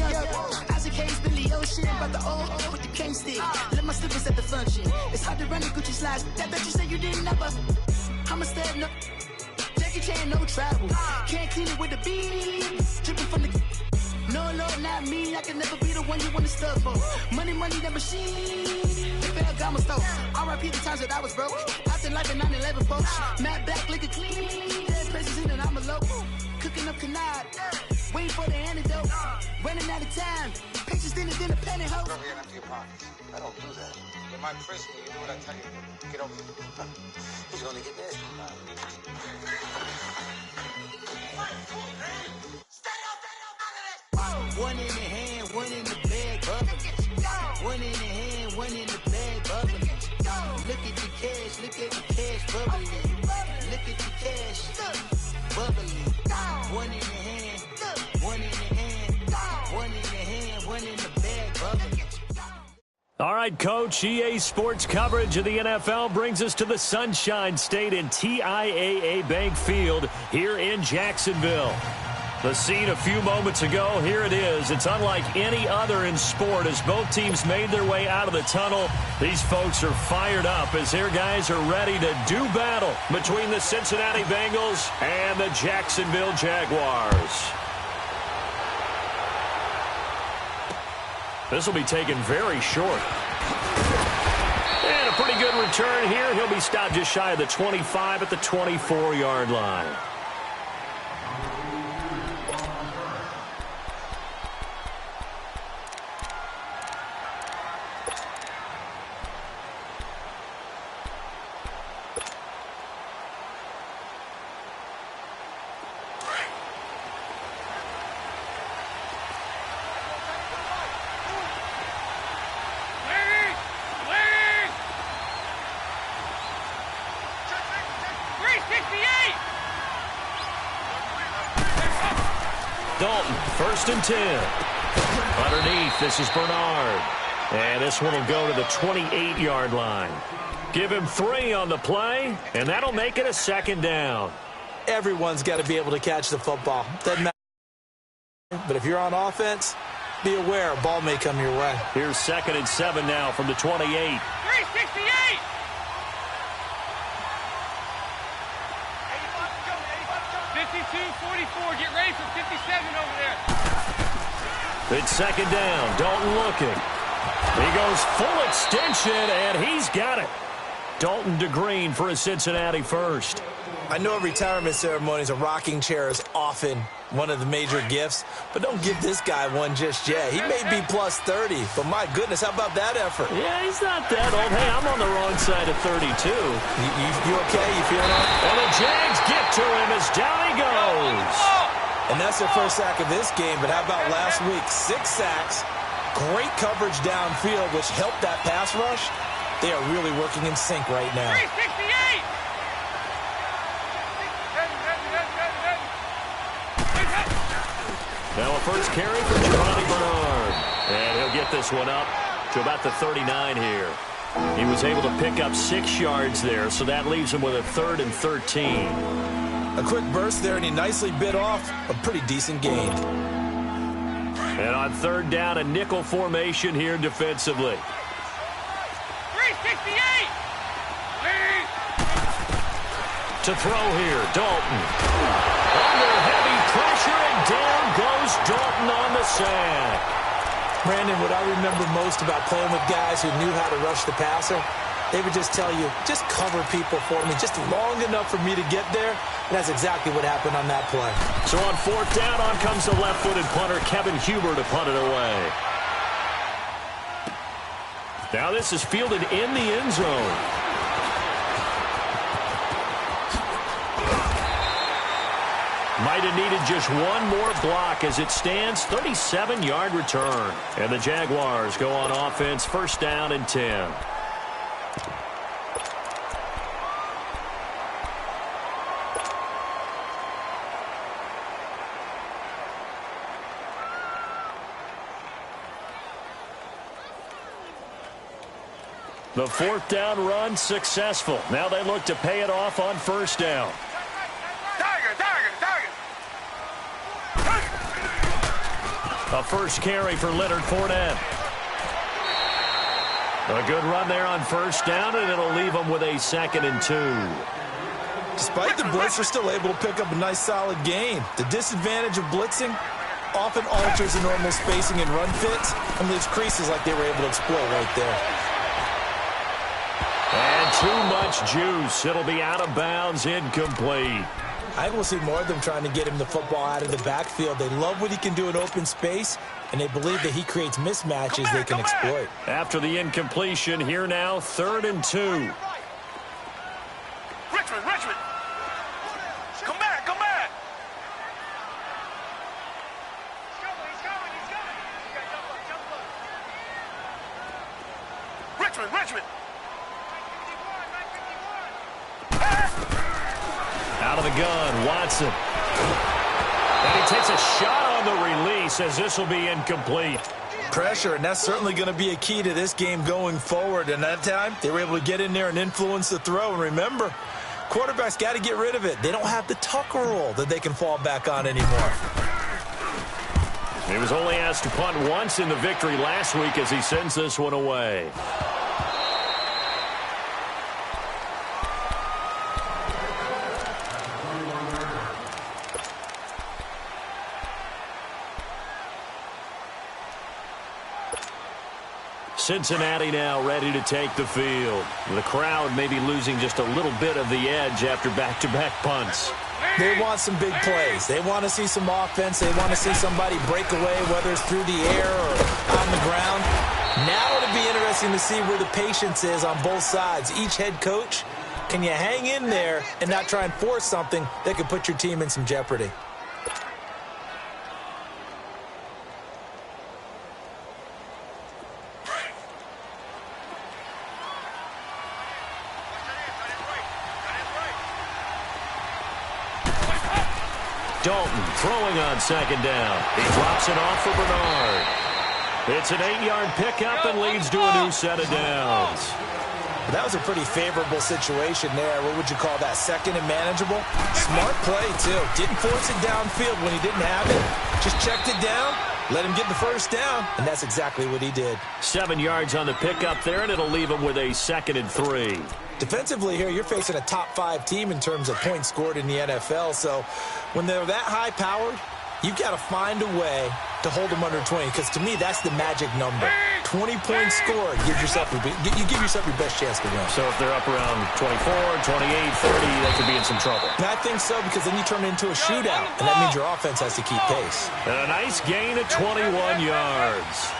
Isaac Hayes, Billy Ocean, but the old with the cane stick. Let my slippers at the function. It's hard to run the Gucci slides. That bet you say you didn't never. I'm a stud, no. Jackie Chan, no travel. Can't clean it with the beat. Dripping from the. No, Lord, not me. I can never be the one you want to stuff for. Money, the machine. Got my stove. R.I.P. the times that I was broke. Out in life in 9/11, folks. Matte back, liquor clean. Dead places in and I'm a local. Cooking up canard. Waiting for the antidote. Running out of time. Pictures in the penny hoe. Rub your hand up your pockets. I don't do that. In my prison, you do what I tell you. Get over here. He's gonna get this. One in the hand, one in the bag, bubbling. One in the hand, one in the bag, bubbling. Look at the cash, bubbling. Look at the cash, bubbling. One in the hand, one in the hand, one in the hand, one in the bag, bubbling. All right, Coach, EA Sports coverage of the NFL brings us to the Sunshine State in TIAA Bank Field here in Jacksonville. The scene a few moments ago, here it is. It's unlike any other in sport as both teams made their way out of the tunnel. These folks are fired up as their guys are ready to do battle between the Cincinnati Bengals and the Jacksonville Jaguars. This will be taken very short. And a pretty good return here. He'll be stopped just shy of the 25 at the 24-yard line. Dalton, 1st and 10. Underneath, this is Bernard. And this one will go to the 28-yard line. Give him 3 on the play, and that'll make it a 2nd down. Everyone's got to be able to catch the football. Doesn't matter. But if you're on offense, be aware a ball may come your way. Here's 2nd and 7 now from the 28. 368! Get ready for 57 over there. It's 2nd down. Dalton looking. He goes full extension, and he's got it. Dalton to Green for a Cincinnati first. I know a retirement ceremony is a rocking chair is often one of the major gifts, but don't give this guy one just yet. He may be plus 30, but my goodness, how about that effort? Yeah, he's not that old. Hey, I'm on the wrong side of 32. You okay? You feeling all right? And the Jags get to him as down he goes. And that's their first sack of this game, but how about last week? 6 sacks, great coverage downfield, which helped that pass rush. They are really working in sync right now. 368! Now a first carry for Giovanni Bernard. And he'll get this one up to about the 39 here. He was able to pick up 6 yards there, so that leaves him with a 3rd and 13. A quick burst there, and he nicely bit off a pretty decent gain. And on 3rd down, a nickel formation here defensively. 368! To throw here, Dalton. Under heavy pressure, and down goes Dalton on the sack. Brandon, what I remember most about playing with guys who knew how to rush the passer, they would just tell you, just cover people for me, just long enough for me to get there. And that's exactly what happened on that play. So on 4th down, on comes the left-footed punter, Kevin Huber, to punt it away. Now this is fielded in the end zone. Might have needed just one more block as it stands, 37-yard return. And the Jaguars go on offense, 1st down and 10. The 4th down run successful. Now they look to pay it off on 1st down. A first carry for Leonard Fournette. A good run there on first down, and it'll leave them with a 2nd and 2. Despite the blitz, they're still able to pick up a nice, solid gain. The disadvantage of blitzing often alters the normal spacing and run fits and leaves creases like they were able to exploit right there. And too much juice. It'll be out of bounds, incomplete. I think we'll see more of them trying to get him the football out of the backfield. They love what he can do in open space, and they believe that he creates mismatches they can exploit. After the incompletion, here now, 3rd and 2. Richmond! Come back! He's coming! Richmond! Out of the gun, Watson. And he takes a shot on the release as this will be incomplete. Pressure, and that's certainly going to be a key to this game going forward. And that time, they were able to get in there and influence the throw. And remember, quarterbacks got to get rid of it. They don't have the Tucker rule that they can fall back on anymore. He was only asked to punt once in the victory last week as he sends this one away. Cincinnati now ready to take the field. The crowd may be losing just a little bit of the edge after back-to-back punts. They want some big plays. They want to see some offense. They want to see somebody break away, whether it's through the air or on the ground. Now it'll be interesting to see where the patience is on both sides. Each head coach, can you hang in there and not try and force something that could put your team in some jeopardy? Dalton throwing on 2nd down. He drops it off for Bernard. It's an 8-yard pickup and leads to a new set of downs. That was a pretty favorable situation there. What would you call that? 2nd and manageable? Smart play, too. Didn't force it downfield when he didn't have it. Just checked it down, let him get the first down, and that's exactly what he did. 7 yards on the pickup there, and it'll leave him with a 2nd and 3. Defensively here, you're facing a top-5 team in terms of points scored in the NFL. So when they're that high-powered, you've got to find a way to hold them under 20. Because to me, that's the magic number. 20 points scored, you give yourself your best chance to win. So if they're up around 24, 28, 30, they could be in some trouble. And I think so, because then you turn it into a shootout, and that means your offense has to keep pace. And a nice gain of 21 yards.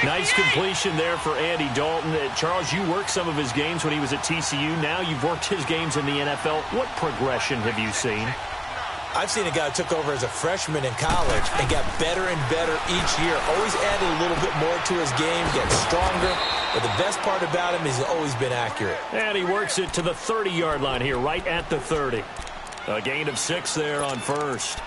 Nice completion there for Andy Dalton. Charles, you worked some of his games when he was at TCU. Now you've worked his games in the NFL. What progression have you seen? I've seen a guy who took over as a freshman in college and got better and better each year. Always added a little bit more to his game, gets stronger. But the best part about him is he's always been accurate. And he works it to the 30-yard line here, right at the 30. A gain of 6 there on first.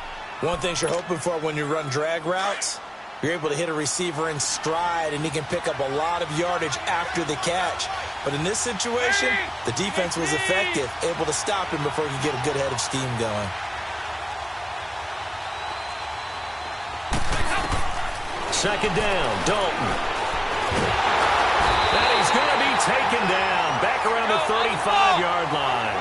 One thing you're hoping for when you run drag routes, you're able to hit a receiver in stride, and he can pick up a lot of yardage after the catch. But in this situation, the defense was effective, able to stop him before he could get a good head of steam going. Second down, Dalton. And he's going to be taken down back around the 35-yard line.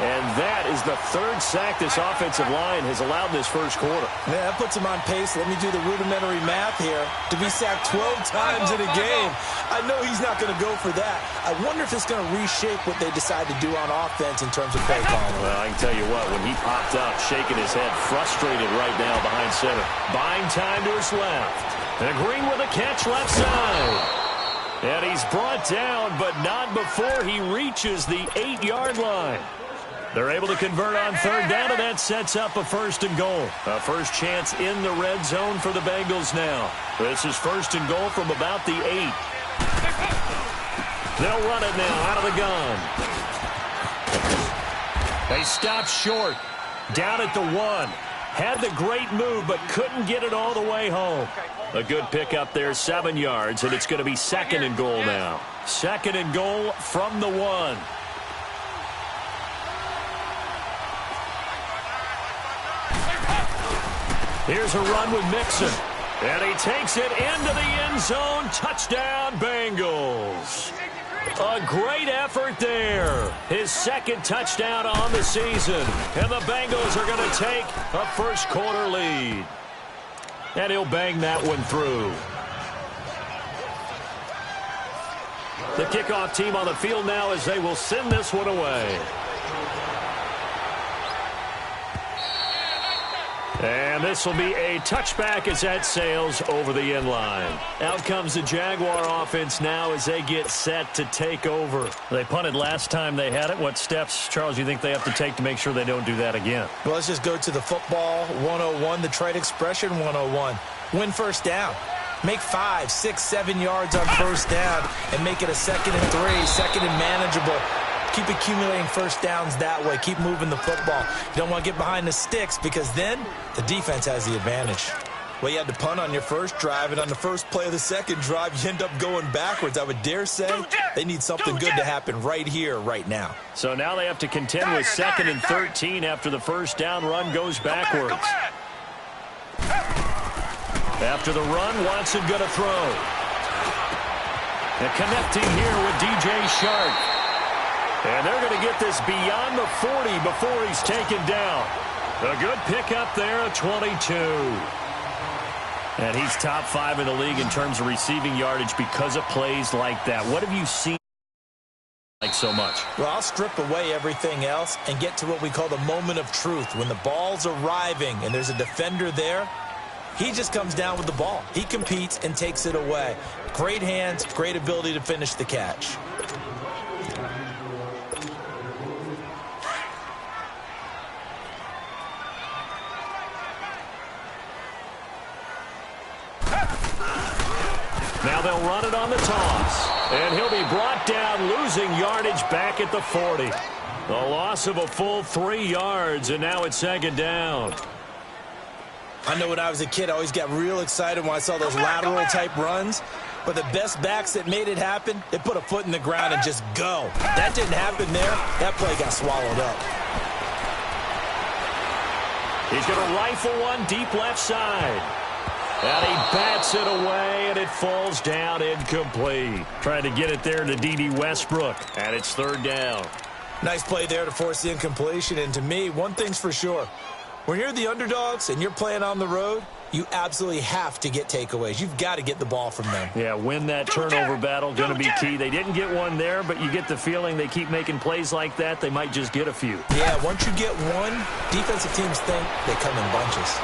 And that is the 3rd sack this offensive line has allowed in this first quarter. Yeah, that puts him on pace. Let me do the rudimentary math here. To be sacked 12 times in a game, I know he's not going to go for that. I wonder if it's going to reshape what they decide to do on offense in terms of play calling. Well, I can tell you what, when he popped up, shaking his head, frustrated right now behind center. Buying time to his left. And agreeing with a catch left side. And he's brought down, but not before he reaches the 8-yard line. They're able to convert on 3rd down, and that sets up a 1st and goal. A first chance in the red zone for the Bengals now. This is 1st and goal from about the 8. They'll run it now out of the gun. They stop short. Down at the 1. Had the great move, but couldn't get it all the way home. A good pickup there, 7 yards, and it's going to be 2nd and goal now. 2nd and goal from the 1. Here's a run with Mixon. And he takes it into the end zone. Touchdown, Bengals. A great effort there. His second touchdown on the season. And the Bengals are going to take a first quarter lead. And he'll bang that one through. The kickoff team on the field now as they will send this one away. And this will be a touchback as that sails over the end line. Out comes the Jaguar offense now as they get set to take over. They punted last time they had it. What steps, Charles, you think they have to take to make sure they don't do that again? Well, let's just go to the football 101, the trade expression 101. Win first down. Make 5, 6, 7 yards on first down and make it a 2nd and 3, 2nd and manageable. Keep accumulating first downs that way. Keep moving the football. You don't want to get behind the sticks because then the defense has the advantage. Well, you had to punt on your first drive, and on the first play of the second drive, you end up going backwards. I would dare say they need something good to happen right here, right now. So now they have to contend with 2nd and 13 after the first down run goes backwards. After the run, Watson going to throw. And connecting here with DJ Shark. And they're going to get this beyond the 40 before he's taken down. A good pickup there at 22. And he's top 5 in the league in terms of receiving yardage because of plays like that. What have you seen like so much? Well, I'll strip away everything else and get to what we call the moment of truth. When the ball's arriving and there's a defender there, he just comes down with the ball. He competes and takes it away. Great hands, great ability to finish the catch. Now they'll run it on the toss. And he'll be brought down, losing yardage back at the 40. A loss of a full 3 yards, and now it's 2nd down. I know when I was a kid, I always got real excited when I saw those lateral-type runs. But the best backs that made it happen, they put a foot in the ground and just go. That didn't happen there. That play got swallowed up. He's going to rifle one deep left side. And he bats it away, and it falls down incomplete. Trying to get it there to D.D. Westbrook, and it's 3rd down. Nice play there to force the incompletion. And to me, one thing's for sure. When you're the underdogs and you're playing on the road, you absolutely have to get takeaways. You've got to get the ball from them. Yeah, win that turnover battle, going to be key. They didn't get one there, but you get the feeling they keep making plays like that, they might just get a few. Yeah, once you get one, defensive teams think they come in bunches.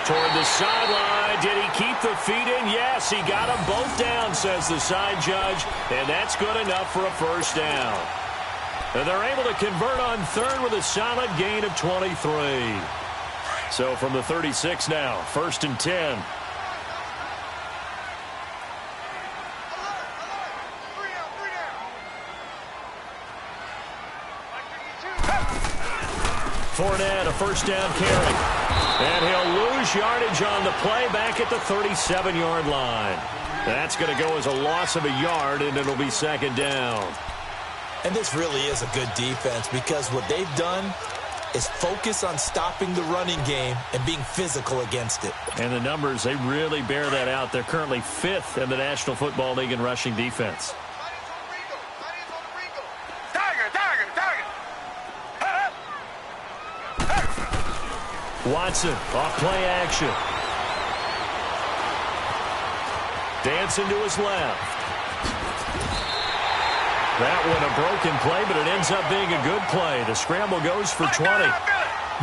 Toward the sideline. Did he keep the feet in? Yes, he got them both down, says the side judge. And that's good enough for a first down. And they're able to convert on 3rd with a solid gain of 23. So from the 36 now, 1st and 10. Fournette, a first down carry. And he'll lose yardage on the play back at the 37-yard line. That's going to go as a loss of a yard, and it'll be 2nd down. And this really is a good defense because what they've done is focus on stopping the running game and being physical against it. And the numbers, they really bear that out. They're currently 5th in the National Football League in rushing defense. Watson, off play action. Dancing to his left. That one a broken play, but it ends up being a good play. The scramble goes for 20.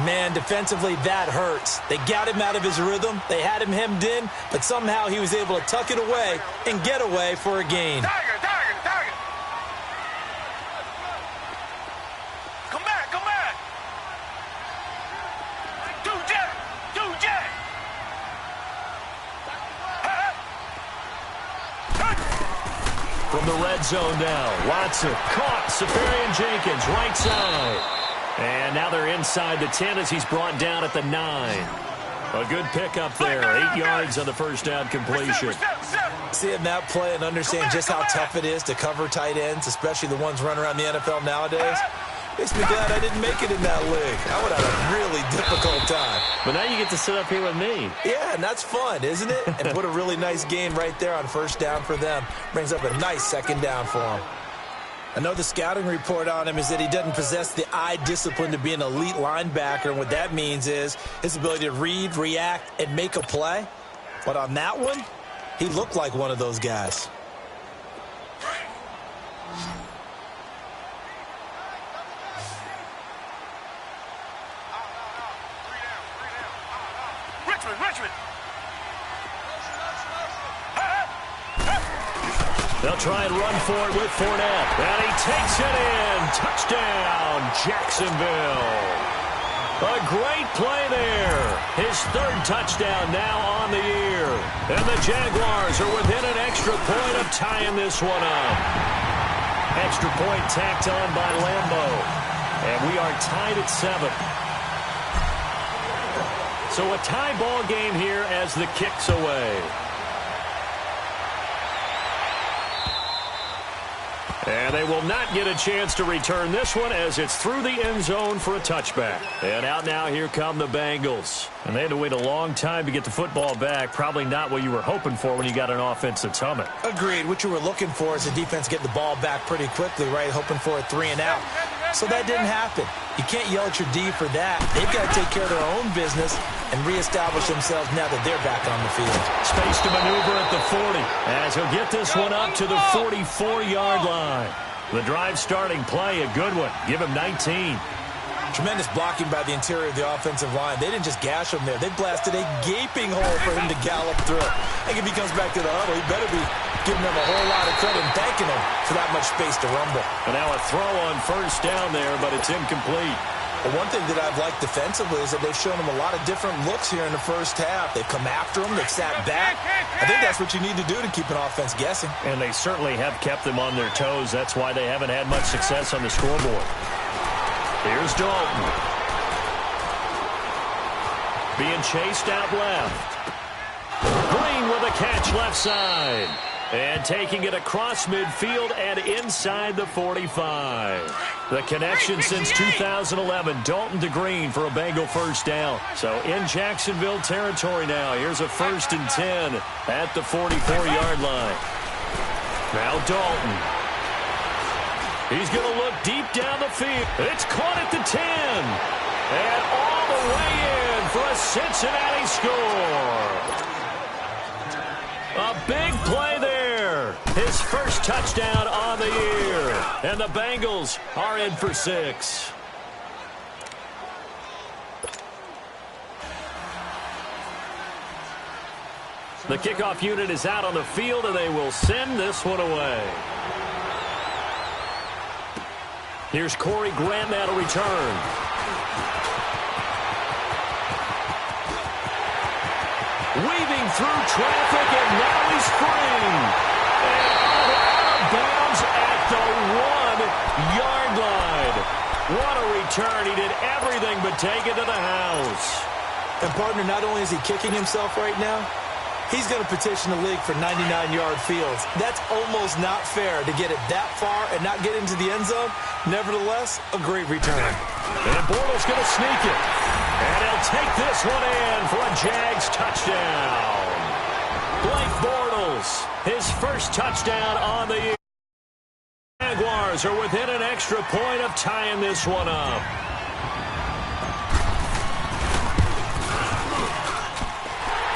Man, defensively, that hurts. They got him out of his rhythm. They had him hemmed in, but somehow he was able to tuck it away and get away for a gain. From the red zone now, Watson caught. Safarian Jenkins, right side. And now they're inside the 10 as he's brought down at the 9. A good pickup there, 8 yards on the first down completion. Seeing that play and understanding just how tough it is to cover tight ends, especially the ones running around the NFL nowadays, Makes me glad I didn't make it in that league. I would have a really difficult time. But now you get to sit up here with me. Yeah, and that's fun, isn't it? And put a really nice game right there on first down for them. Brings up a nice second down for them. I know the scouting report on him is that he doesn't possess the eye discipline to be an elite linebacker. And what that means is his ability to read, react, and make a play. But on that one, he looked like one of those guys. Richmond. They'll try and run for it with Fournette. And he takes it in. Touchdown, Jacksonville. A great play there. His third touchdown now on the year. And the Jaguars are within an extra point of tying this one up. Extra point tacked on by Lambeau. And we are tied at 7. So a tie ball game here as the kick's away. And they will not get a chance to return this one as it's through the end zone for a touchback. And out now, here come the Bengals. And they had to wait a long time to get the football back. Probably not what you were hoping for when you got an offense that's humming. Agreed. What you were looking for is the defense getting the ball back pretty quickly, right? Hoping for a 3 and out. So that didn't happen. You can't yell at your D for that. They've got to take care of their own business and reestablish themselves now that they're back on the field. Space to maneuver at the 40 as he'll get this one up to the 44-yard line. The drive starting play, a good one. Give him 19. Tremendous blocking by the interior of the offensive line. They didn't just gash him there. They blasted a gaping hole for him to gallop through. I think if he comes back to the huddle, he better be giving them a whole lot of credit and thanking them for that much space to rumble. And now a throw on first down there, but it's incomplete. Well, one thing that I've liked defensively is that they've shown him a lot of different looks here in the first half. They've come after him. They've sat back. I think that's what you need to do to keep an offense guessing. And they certainly have kept them on their toes. That's why they haven't had much success on the scoreboard. Here's Dalton. Being chased out left. Green with a catch left side. And taking it across midfield and inside the 45. The connection since 2011, Dalton to Green for a Bengal first down. So in Jacksonville territory now. Here's a 1st and 10 at the 44-yard line. Now Dalton. He's going to look deep down the field. It's caught at the 10. And all the way in for a Cincinnati score. A big play there. His first touchdown on the year. And the Bengals are in for 6. The kickoff unit is out on the field, and they will send this one away. Here's Corey Grant now to return. Weaving through traffic, and now he's free. And out of bounds at the 1-yard line. What a return. He did everything but take it to the house. And, partner, not only is he kicking himself right now, he's going to petition the league for 99-yard fields. That's almost not fair to get it that far and not get into the end zone. Nevertheless, a great return. And Bortles going to sneak it. And he'll take this one in for a Jags touchdown. Blake Bortles, his first touchdown on the year. Jaguars are within an extra point of tying this one up.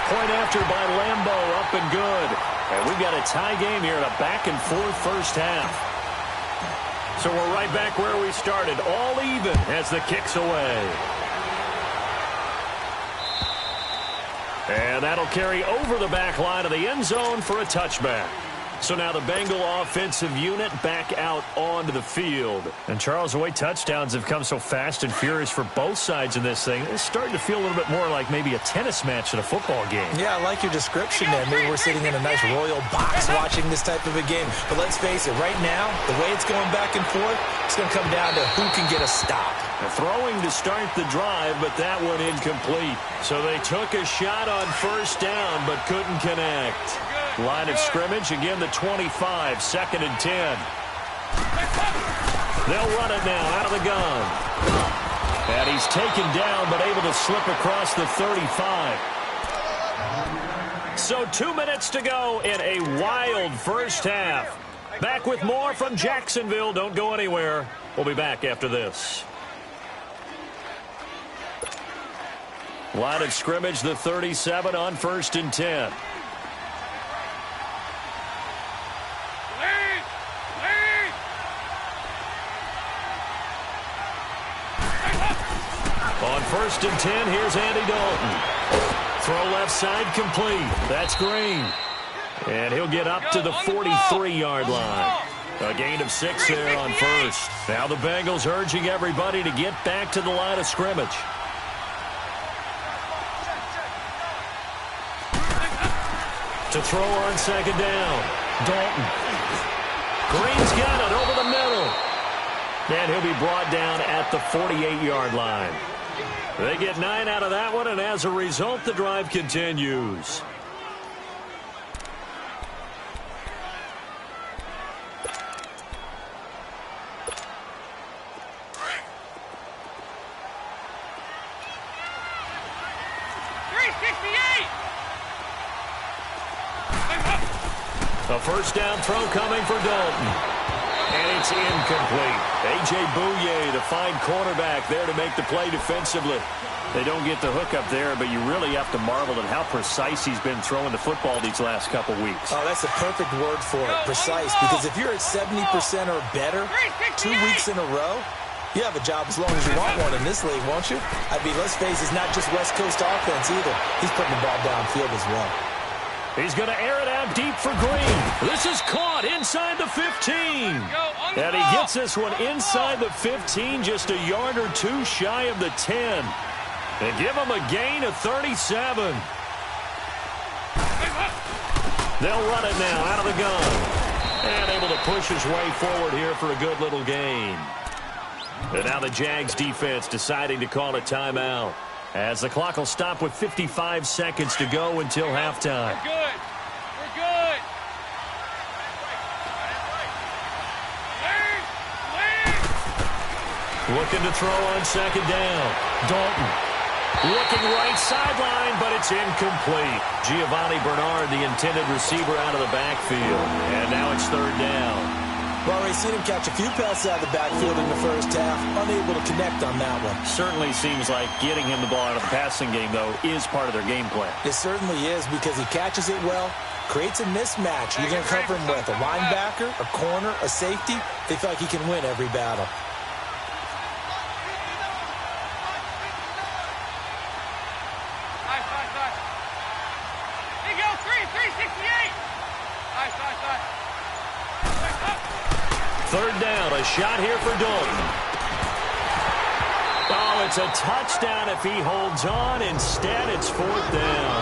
Point after by Lambeau, up and good. And we've got a tie game here in a back-and-forth first half. So we're right back where we started, all even as the kick's away. And that'll carry over the back line of the end zone for a touchback. So now the Bengal offensive unit back out onto the field. And Charles, the way touchdowns have come so fast and furious for both sides in this thing, it's starting to feel a little bit more like maybe a tennis match in a football game. Yeah, I like your description there. Maybe we're sitting in a nice royal box watching this type of a game. But let's face it, right now, the way it's going back and forth, it's going to come down to who can get a stop. Throwing to start the drive, but that one incomplete. So they took a shot on first down, but couldn't connect. Line of scrimmage, again the 25, 2nd and 10. They'll run it now out of the gun. And he's taken down but able to slip across the 35. So 2 minutes to go in a wild first half. Back with more from Jacksonville. Don't go anywhere. We'll be back after this. Line of scrimmage, the 37 on 1st and 10. On 1st and 10, here's Andy Dalton. Throw left side complete. That's Green. And he'll get up to the 43-yard line. A gain of 6 there on 1st. Now the Bengals urging everybody to get back to the line of scrimmage. To throw on 2nd down. Dalton. Green's got it over the middle. And he'll be brought down at the 48-yard line. They get 9 out of that one, and as a result, the drive continues. A first down throw coming for Dalton. And it's incomplete. A.J. Bouye, the fine cornerback, there to make the play defensively. They don't get the hook up there, but you really have to marvel at how precise he's been throwing the football these last couple weeks. Oh, that's the perfect word for it, precise. Because if you're at 70% or better 2 weeks in a row, you have a job as long as you want one in this league, won't you? I mean, let's face it, it's not just West Coast offense either. He's putting the ball downfield as well. He's going to air it out deep for Green. This is caught inside the 15. And he gets this one inside the 15, just a yard or two shy of the 10. And give him a gain of 37. They'll run it now out of the gun. And able to push his way forward here for a good little gain. And now the Jags defense deciding to call a timeout, as the clock will stop with 55 seconds to go until halftime. We're good. We're good. Looking to throw on 2nd down. Dalton. Looking right sideline, but it's incomplete. Giovanni Bernard, the intended receiver, out of the backfield. And now it's 3rd down. Well, already seen him catch a few passes out of the backfield in the first half. Unable to connect on that one. Certainly seems like getting him the ball out of the passing game, though, is part of their game plan. It certainly is, because he catches it well, creates a mismatch. You're going to cover him with a linebacker, a corner, a safety. They feel like he can win every battle. There you go, 368. Nice. 3rd down, a shot here for Dalton. Oh, it's a touchdown if he holds on. Instead, it's 4th down.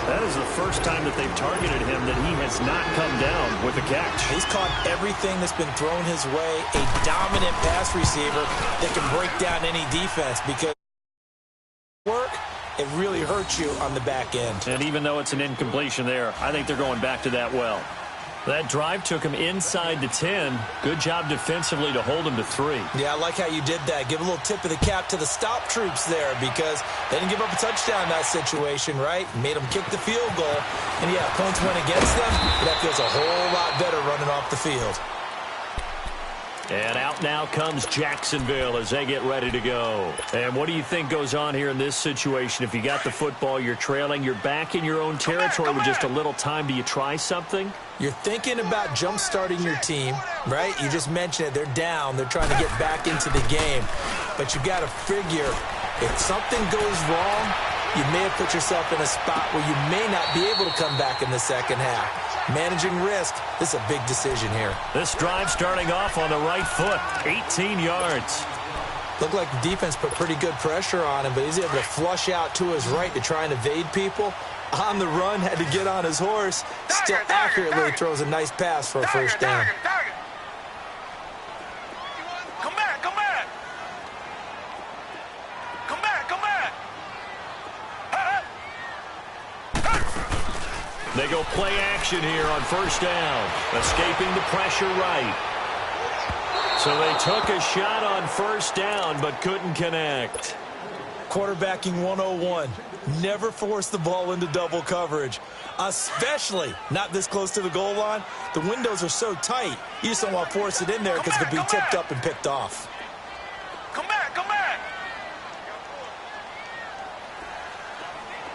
That is the first time that they've targeted him that he has not come down with a catch. He's caught everything that's been thrown his way. A dominant pass receiver that can break down any defense, because work, it really hurts you on the back end. And even though it's an incompletion there, I think they're going back to that well. That drive took him inside the 10. Good job defensively to hold him to 3. Yeah, I like how you did that. Give a little tip of the cap to the stop troops there, because they didn't give up a touchdown in that situation, right? Made them kick the field goal. And, yeah, points went against them, but that feels a whole lot better running off the field. And out now comes Jacksonville as they get ready to go. And what do you think goes on here in this situation? If you got the football, you're trailing, you're back in your own territory with just a little time. Do you try something? You're thinking about jump-starting your team, right? You just mentioned it. They're down. They're trying to get back into the game. But you got to figure, if something goes wrong, you may have put yourself in a spot where you may not be able to come back in the second half. Managing risk, this is a big decision here. This drive starting off on the right foot, 18 yards. Looked like the defense put pretty good pressure on him, but he's able to flush out to his right to try and evade people. On the run, had to get on his horse. Still accurately throws a nice pass for a first down. Come back. Come back. They go play action here on first down. Escaping the pressure right. So they took a shot on first down but couldn't connect. Quarterbacking 101. Never force the ball into double coverage, especially not this close to the goal line. The windows are so tight, you just don't want to force it in there because it could be tipped up and picked off. Come back, come back.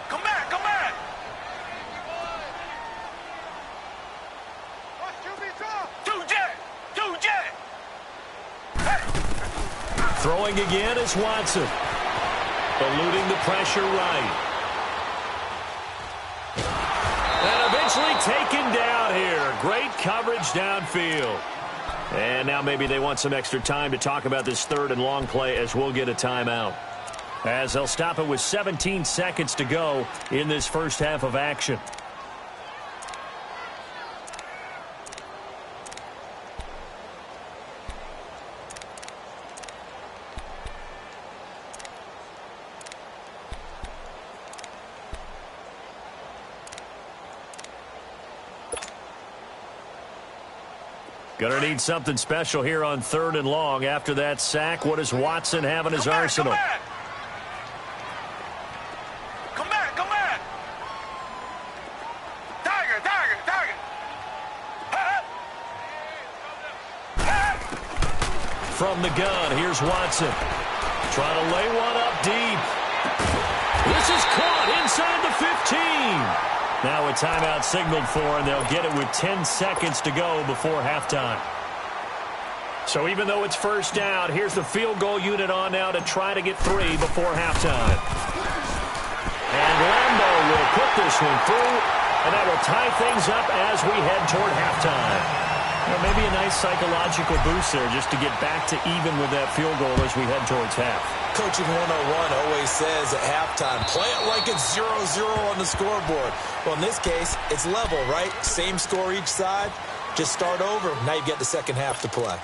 Come back, come back. Two jet. Hey. Throwing again is Watson. Eluding the pressure right. And eventually taken down here. Great coverage downfield. And now maybe they want some extra time to talk about this third and long play as we'll get a timeout. As they'll stop it with 17 seconds to go in this first half of action. Gonna need something special here on third and long. After that sack, what does Watson have in his arsenal? Come back. Tiger. From the gun, here's Watson. Trying to lay one up deep. This is caught inside the 15. Now a timeout signaled for, and they'll get it with 10 seconds to go before halftime. So even though it's first down, here's the field goal unit on now to try to get 3 before halftime. And Lambo will put this one through, and that will tie things up as we head toward halftime. Well, maybe a nice psychological boost there just to get back to even with that field goal as we head towards half. Coaching 101 always says at halftime, play it like it's 0-0 on the scoreboard. Well, in this case, it's level, right? Same score each side. Just start over. Now you get the second half to play.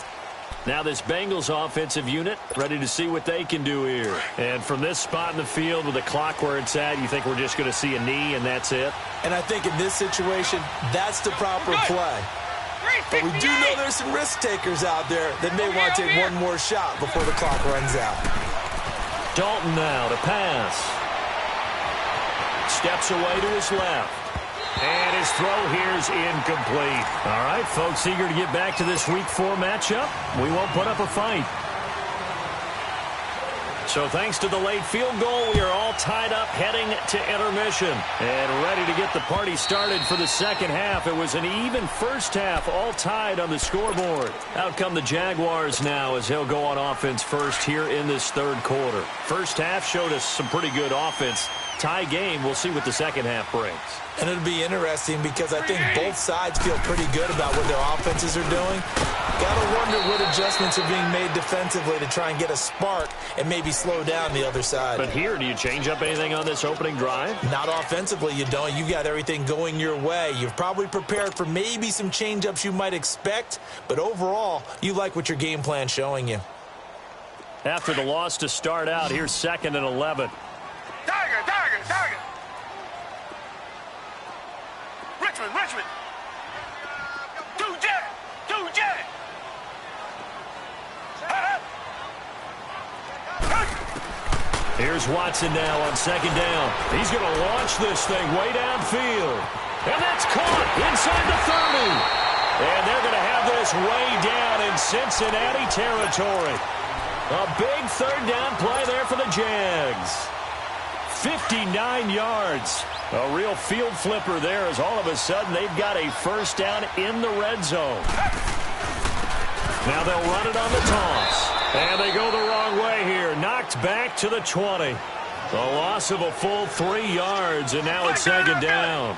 Now this Bengals offensive unit ready to see what they can do here. And from this spot in the field with the clock where it's at, you think we're just going to see a knee and that's it? And I think in this situation, that's the proper play. But we do know there's some risk takers out there that may want to take one more shot before the clock runs out. Dalton now to pass. Steps away to his left. And his throw here is incomplete. All right, folks, eager to get back to this Week 4 matchup. We won't put up a fight. So thanks to the late field goal, we are all tied up heading to intermission. And ready to get the party started for the second half. It was an even first half, all tied on the scoreboard. Out come the Jaguars now as they'll go on offense first here in this third quarter. First half showed us some pretty good offense. Tie game, we'll see what the second half brings. And it'll be interesting because I think both sides feel pretty good about what their offenses are doing. Gotta wonder what adjustments are being made defensively to try and get a spark and maybe slow down the other side. But here, do you change up anything on this opening drive? Not offensively, you don't. You got everything going your way. You've probably prepared for maybe some change-ups you might expect, but overall, you like what your game plan's showing you. After the loss to start out, here's 2nd and 11. Tiger. Richmond. Two jet. Here's Watson now on 2nd down. He's going to launch this thing way downfield. And that's caught inside the 30. And they're going to have this way down in Cincinnati territory. A big third down play there for the Jags. 59 yards. A real field flipper there as all of a sudden they've got a first down in the red zone. Now they'll run it on the toss. And they go the wrong way here. Knocked back to the 20. A loss of a full 3 yards, and now it's 2nd down.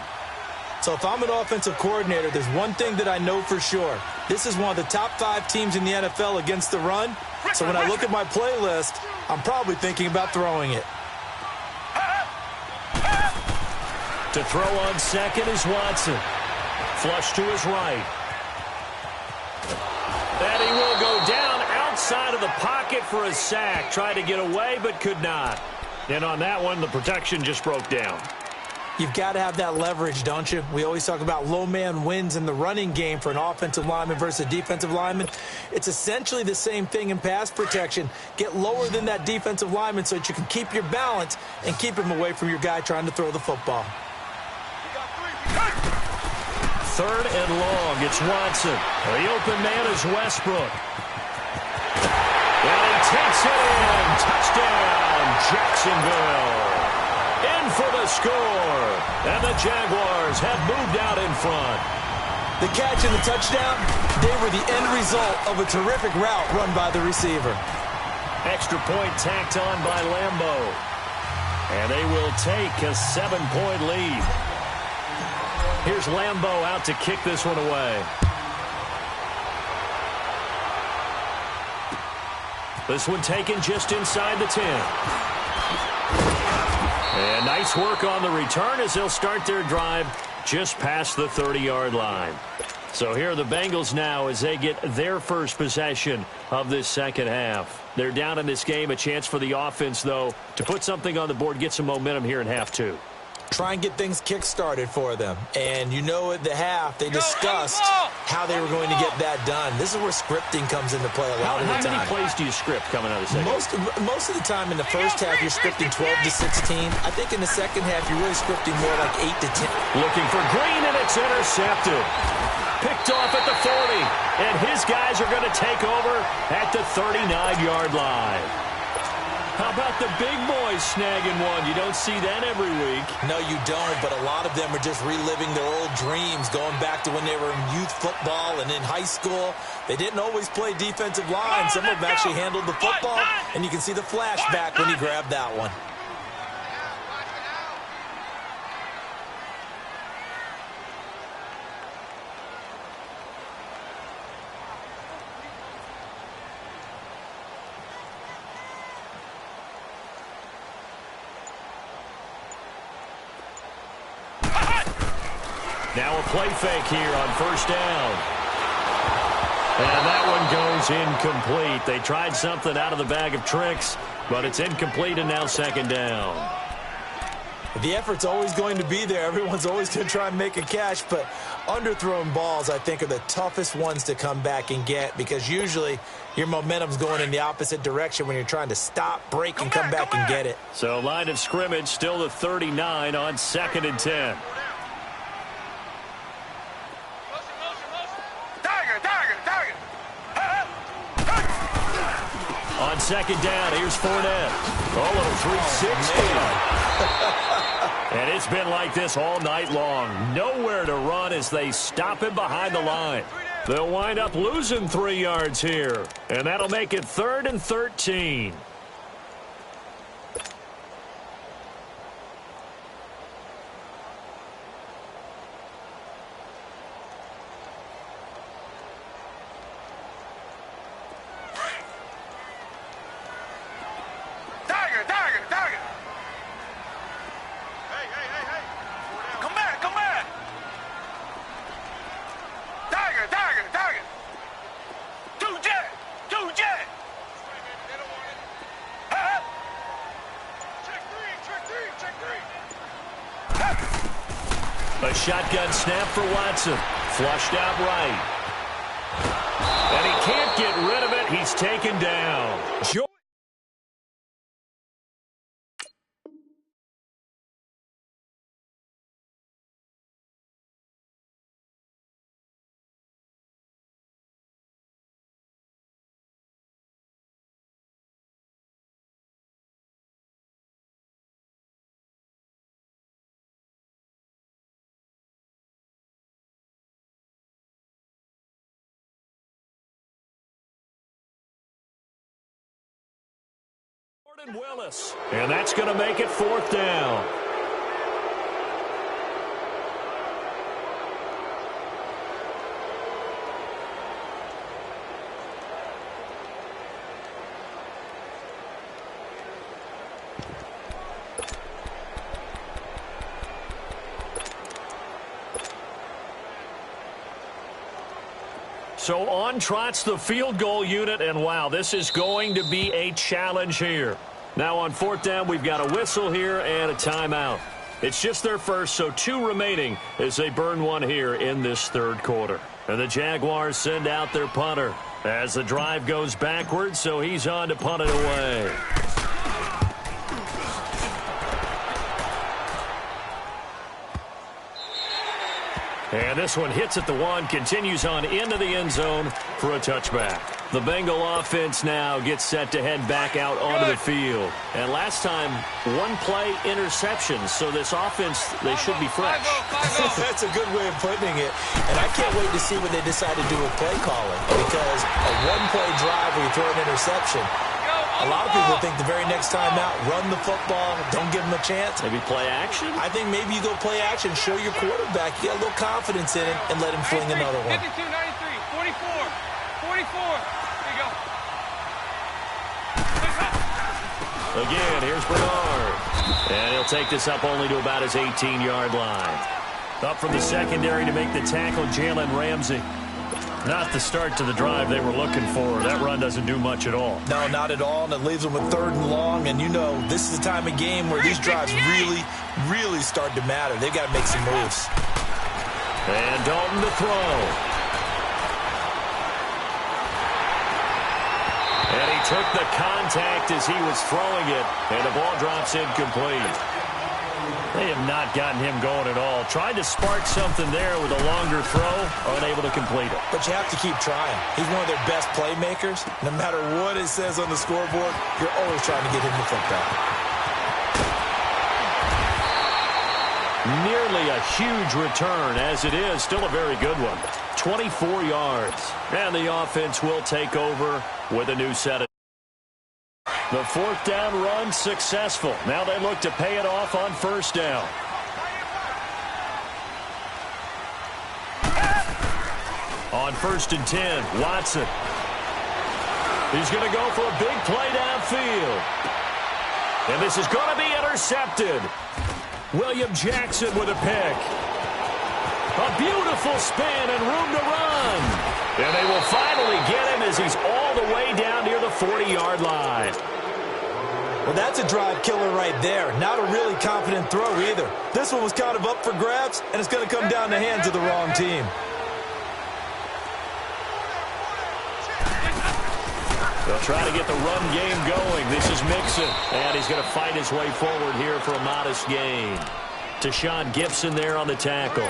So if I'm an offensive coordinator, there's one thing that I know for sure. This is one of the top 5 teams in the NFL against the run. So when I look at my playlist, I'm probably thinking about throwing it. To throw on 2nd is Watson. Flush to his right. And he will go down outside of the pocket for a sack. Tried to get away, but could not. And on that one, the protection just broke down. You've got to have that leverage, don't you? We always talk about low man wins in the running game for an offensive lineman versus a defensive lineman. It's essentially the same thing in pass protection. Get lower than that defensive lineman so that you can keep your balance and keep him away from your guy trying to throw the football. Third and long. It's Watson. The open man is Westbrook. And he takes it in. Touchdown, Jacksonville. In for the score. And the Jaguars have moved out in front. The catch and the touchdown, they were the end result of a terrific route run by the receiver. Extra point tacked on by Lambeau. And they will take a 7-point lead. Here's Lambeau out to kick this one away. This one taken just inside the 10. And nice work on the return as they'll start their drive just past the 30-yard line. So here are the Bengals now as they get their first possession of this second half. They're down in this game. A chance for the offense, though, to put something on the board, get some momentum here in half two. Try and get things kick-started for them. And you know at the half, they discussed how they were going to get that done. This is where scripting comes into play a lot of the time. How many plays do you script coming out of the second? Most of the time in the first half, you're scripting 12 to 16. I think in the second half, you're really scripting more like 8 to 10. Looking for Green, and it's intercepted. Picked off at the 40. And his guys are going to take over at the 39-yard line. How about the big boys snagging one? You don't see that every week. No, you don't, but a lot of them are just reliving their old dreams, going back to when they were in youth football and in high school. They didn't always play defensive line. Some of them actually handled the football, and you can see the flashback when he grabbed that one. Now a play fake here on first down. And that one goes incomplete. They tried something out of the bag of tricks, but it's incomplete and now second down. The effort's always going to be there. Everyone's always going to try and make a catch, but underthrown balls, I think, are the toughest ones to come back and get because usually your momentum's going in the opposite direction when you're trying to stop, break, and come back and get it. So line of scrimmage still the 39 on 2nd and 10. On second down, here's Fournette. A little 360. And it's been like this all night long. Nowhere to run as they stop him behind the line. They'll wind up losing 3 yards here. And that'll make it 3rd and 13. A shotgun snap for Watson. Flushed out right. And he can't get rid of it. He's taken down. Willis. And that's going to make it 4th down. So on trots the field goal unit, and wow, this is going to be a challenge here. Now on 4th down, we've got a whistle here and a timeout. It's just their first, so 2 remaining as they burn one here in this third quarter. And the Jaguars send out their punter as the drive goes backwards, so he's on to punt it away. And this one hits at the 1, continues on into the end zone for a touchback. The Bengal offense now gets set to head back out onto the field. And last time, 1-play interceptions, so this offense, they should be fresh. That's a good way of putting it. And I can't wait to see what they decide to do with play calling, because a 1-play drive where you throw an interception, a lot of people think the very next time out, run the football, don't give them a chance. Maybe play action? I think maybe you go play action, show your quarterback, you got a little confidence in it, and let him fling another one. 52, 93, 44, 44. There you go. Again, here's Bernard. And he'll take this up only to about his 18-yard line. Up from the secondary to make the tackle, Jalen Ramsey. Not the start to the drive they were looking for. That run doesn't do much at all. No, not at all, and it leaves them with 3rd and long. And, you know, this is the time of game where these drives really start to matter. They've got to make some moves. And Dalton to throw. And he took the contact as he was throwing it, and the ball drops incomplete. They have not gotten him going at all. Tried to spark something there with a longer throw, unable to complete it. But you have to keep trying. He's one of their best playmakers. No matter what it says on the scoreboard, you're always trying to get him the football. Nearly a huge return, as it is. Still a very good one. 24 yards. And the offense will take over with a new set of. The 4th down run successful. Now they look to pay it off on 1st down. On 1st and 10, Watson. He's going to go for a big play downfield. And this is going to be intercepted. William Jackson with a pick. A beautiful spin and room to run. And they will finally get him as he's all the way down near the 40-yard line. Well, that's a drive killer right there. Not a really confident throw either. This one was kind of up for grabs, and it's going to come down the hands of the wrong team. They'll try to get the run game going. This is Mixon, and he's going to fight his way forward here for a modest gain. Tashawn Gibson there on the tackle.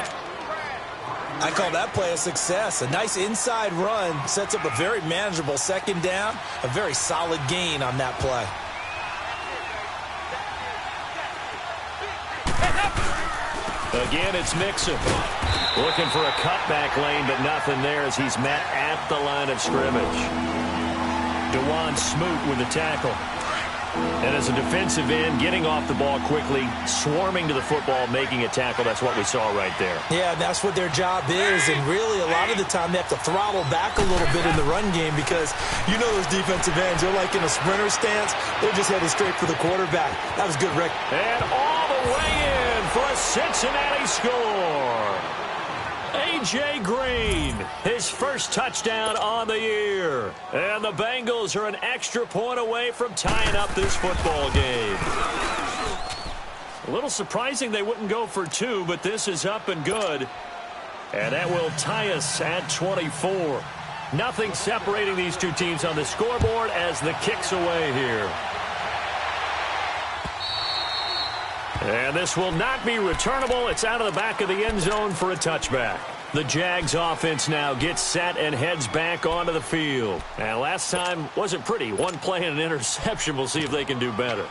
I call that play a success. A nice inside run sets up a very manageable 2nd down. A very solid gain on that play. Again, it's Mixon. Looking for a cutback lane, but nothing there as he's met at the line of scrimmage. DeJuan Smoot with the tackle. And as a defensive end, getting off the ball quickly, swarming to the football, making a tackle. That's what we saw right there. Yeah, that's what their job is. And really, a lot of the time, they have to throttle back a little bit in the run game because you know those defensive ends, they're like in a sprinter stance. They're just headed straight for the quarterback. That was good, Rick. And all the way in for a Cincinnati score. A.J. Green, his first touchdown on the year. And the Bengals are an extra point away from tying up this football game. A little surprising they wouldn't go for 2, but this is up and good. And that will tie us at 24. Nothing separating these two teams on the scoreboard as the kick's away here. And this will not be returnable. It's out of the back of the end zone for a touchback. The Jags offense now gets set and heads back onto the field. And last time wasn't pretty. 1 play and an interception. We'll see if they can do better.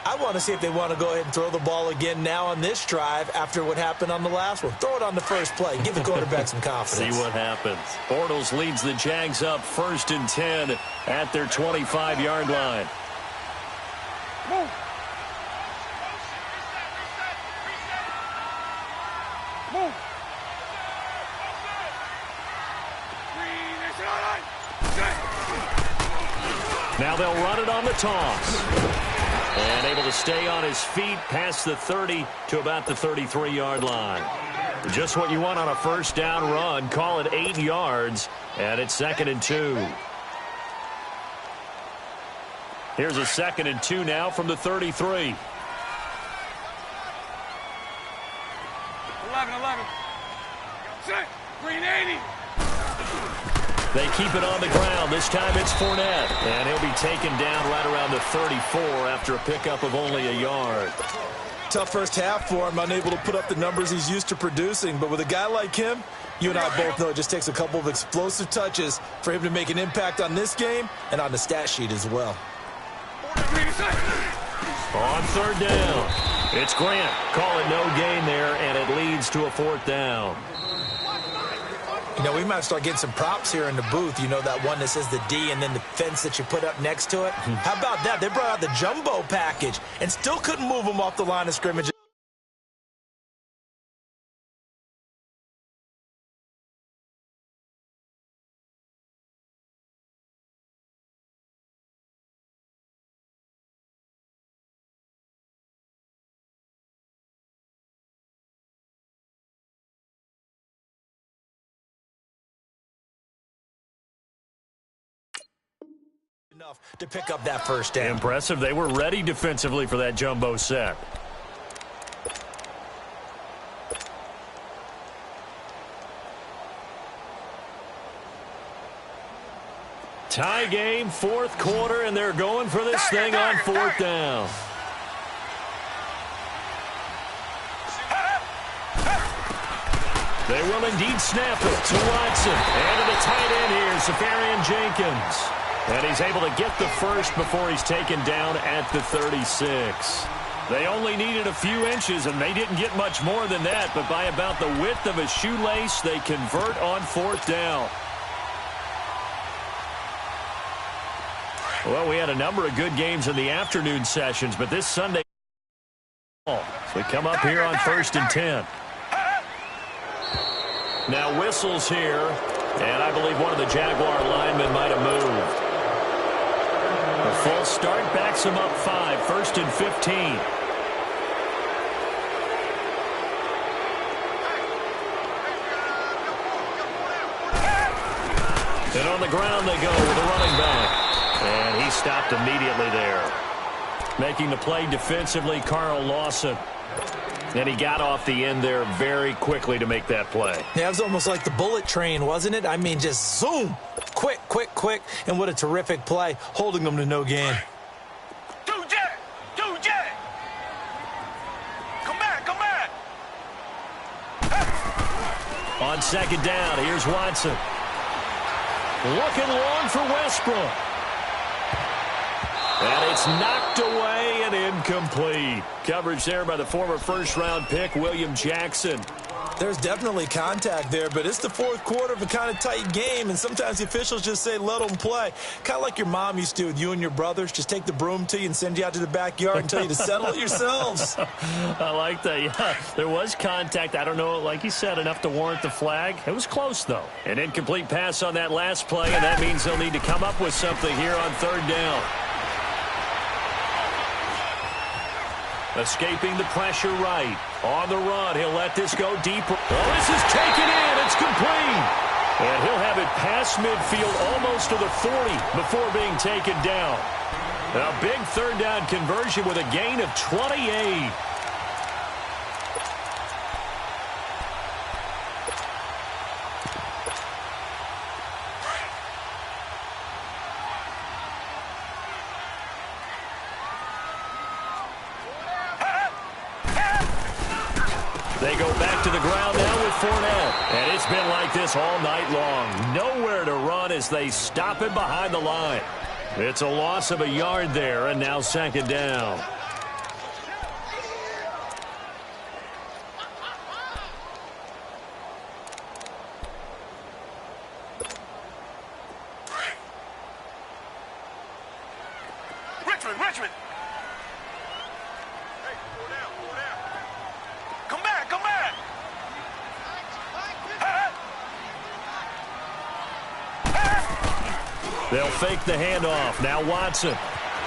I want to see if they want to go ahead and throw the ball again now on this drive after what happened on the last one. Throw it on the first play. Give the quarterback some confidence. See what happens. Bortles leads the Jags up 1st and 10 at their 25-yard line. Move. Move. Now they'll run it on the toss. And able to stay on his feet past the 30 to about the 33-yard line. Just what you want on a 1st down run. Call it 8 yards, and it's 2nd and 2. Here's a 2nd and 2 now from the 33. 11. Set. Green 80. They keep it on the ground. This time it's Fournette. And he'll be taken down right around the 34 after a pickup of only a yard. Tough first half for him, unable to put up the numbers he's used to producing. But with a guy like him, you and I both know it just takes a couple of explosive touches for him to make an impact on this game and on the stat sheet as well. On third down, it's Grant calling no gain there, and it leads to a fourth down. You know, we might start getting some props here in the booth. You know, that one that says the D and then the fence that you put up next to it. How about that? They brought out the jumbo package and still couldn't move them off the line of scrimmage. Enough to pick up that first down. Impressive. They were ready defensively for that jumbo set. Tie game, fourth quarter, and they're going for this thing on fourth down. They will indeed snap it to Watson. And to the tight end here, Safarian Jenkins. And he's able to get the first before he's taken down at the 36. They only needed a few inches, and they didn't get much more than that. But by about the width of a shoelace, they convert on fourth down. Well, we had a number of good games in the afternoon sessions, but this Sunday, so we come up here on 1st and 10. Now whistles here, and I believe one of the Jaguar linemen might have moved. A full start backs him up 5, 1st and 15. And on the ground they go with a running back. And he stopped immediately there. Making the play defensively, Carl Lawson. And he got off the end there very quickly to make that play. Yeah, it was almost like the bullet train, wasn't it? I mean, just zoom. Quick. And what a terrific play, holding them to no gain. Come back. On second down, here's Watson. Looking long for Westbrook. And it's knocked away and incomplete. Coverage there by the former first-round pick, William Jackson. There's definitely contact there, but it's the fourth quarter of a kind of tight game, and sometimes the officials just say, let them play. Kind of like your mom used to with you and your brothers. Just take the broom to you and send you out to the backyard and tell you to settle it yourselves. I like that. Yeah, there was contact. I don't know, like you said, enough to warrant the flag. It was close, though. An incomplete pass on that last play, and that means they'll need to come up with something here on third down. Escaping the pressure right. On the run, he'll let this go deeper. Oh, this is taken in. It's complete. And he'll have it past midfield almost to the 40 before being taken down. A big third down conversion with a gain of 28. They go back to the ground now with Fournette. And it's been like this all night long. Nowhere to run as they stop him behind the line. It's a loss of a yard there, and now second down. Richmond. Come back. They'll fake the handoff. Now Watson.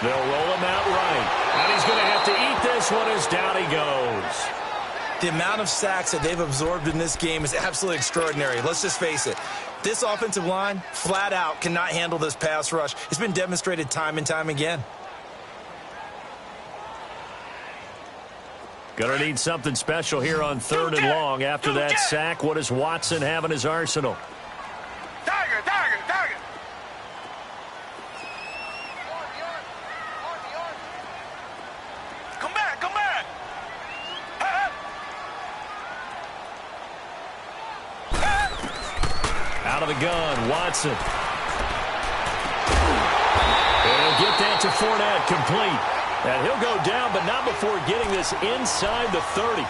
They'll roll him out right. And he's going to have to eat this one as down he goes. The amount of sacks that they've absorbed in this game is absolutely extraordinary. Let's just face it. This offensive line, flat out, cannot handle this pass rush. It's been demonstrated time and time again. Going to need something special here on 3rd and long. After that sack, what does Watson have in his arsenal? Tiger, tiger, tiger. Come back, come back. Out of the gun, Watson. He'll get that to Fournette, complete. And he'll go down, but not before getting this inside the 30.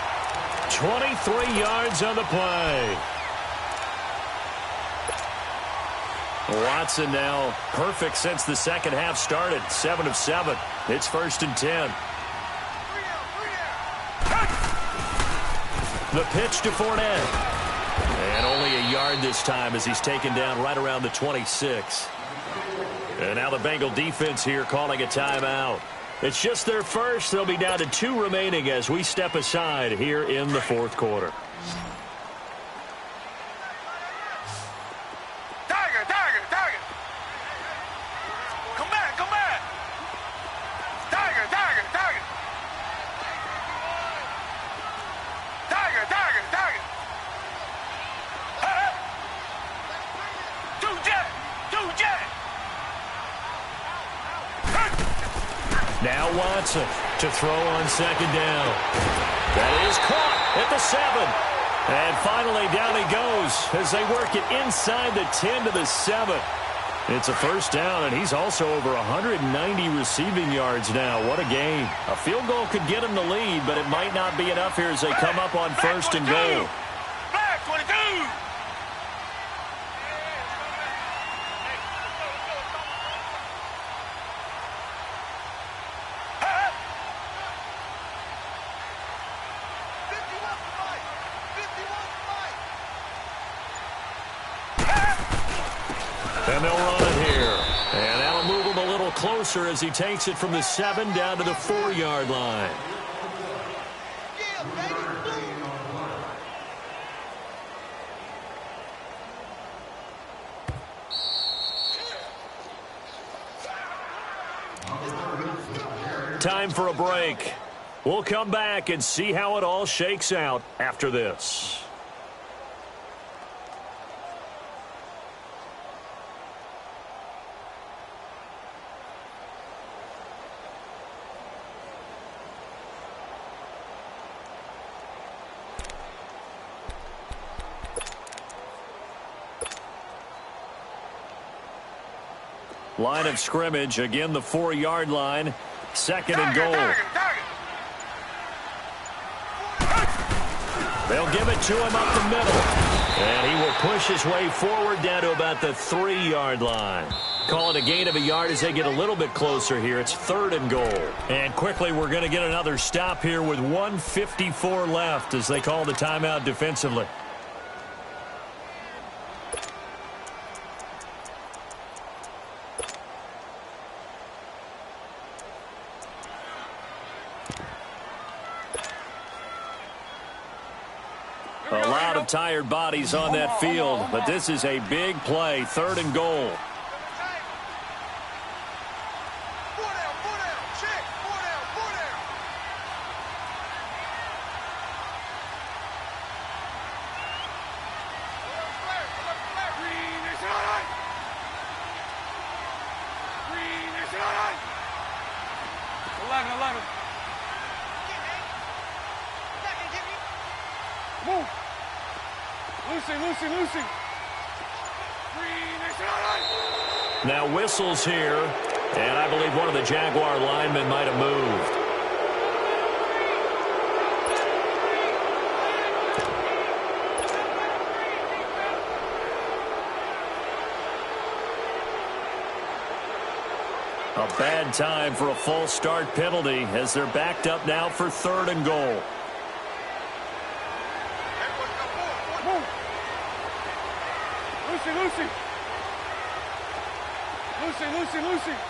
23 yards on the play. Watson now perfect since the second half started. 7 of 7. It's 1st and 10. The pitch to Fournette. And only a yard this time as he's taken down right around the 26. And now the Bengal defense here calling a timeout. It's just their first. They'll be down to 2 remaining as we step aside here in the 4th quarter. Tiger, tiger, tiger. Come back, come back. Tiger, tiger, tiger. Tiger, tiger, tiger. Two jet, two jet. Now Watson to throw on 2nd down. That is caught at the 7. And finally down he goes as they work it inside the 10 to the 7. It's a 1st down, and he's also over 190 receiving yards now. What a game. A field goal could get him the lead, but it might not be enough here as they come up on 1st and goal. Black 22. And they'll run it here. And that'll move him a little closer as he takes it from the 7 down to the 4-yard line. Time for a break. We'll come back and see how it all shakes out after this. Line of scrimmage, again the 4-yard line. 2nd and goal. They'll give it to him up the middle. And he will push his way forward down to about the 3-yard line. Call it a gain of a yard as they get a little bit closer here. It's 3rd and goal. And quickly we're going to get another stop here with 1:54 left as they call the timeout defensively. A lot of tired bodies on that field, but this is a big play. 3rd and goal. Lucy. Now whistles here, and I believe one of the Jaguar linemen might have moved. A bad time for a false start penalty as they're backed up now for 3rd and goal. Lucy. Hey,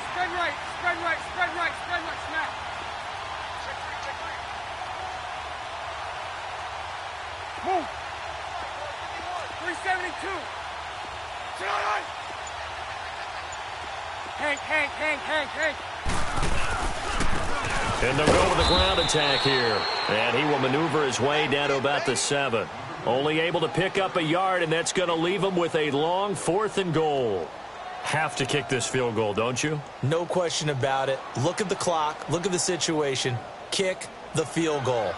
spread right, snap. Check three. Move. 372. Hank. And they'll go with the ground attack here. And he will maneuver his way down to about the 7. Only able to pick up a yard, and that's going to leave him with a long 4th and goal. Have to kick this field goal, don't you? No question about it. Look at the clock. Look at the situation. Kick the field goal.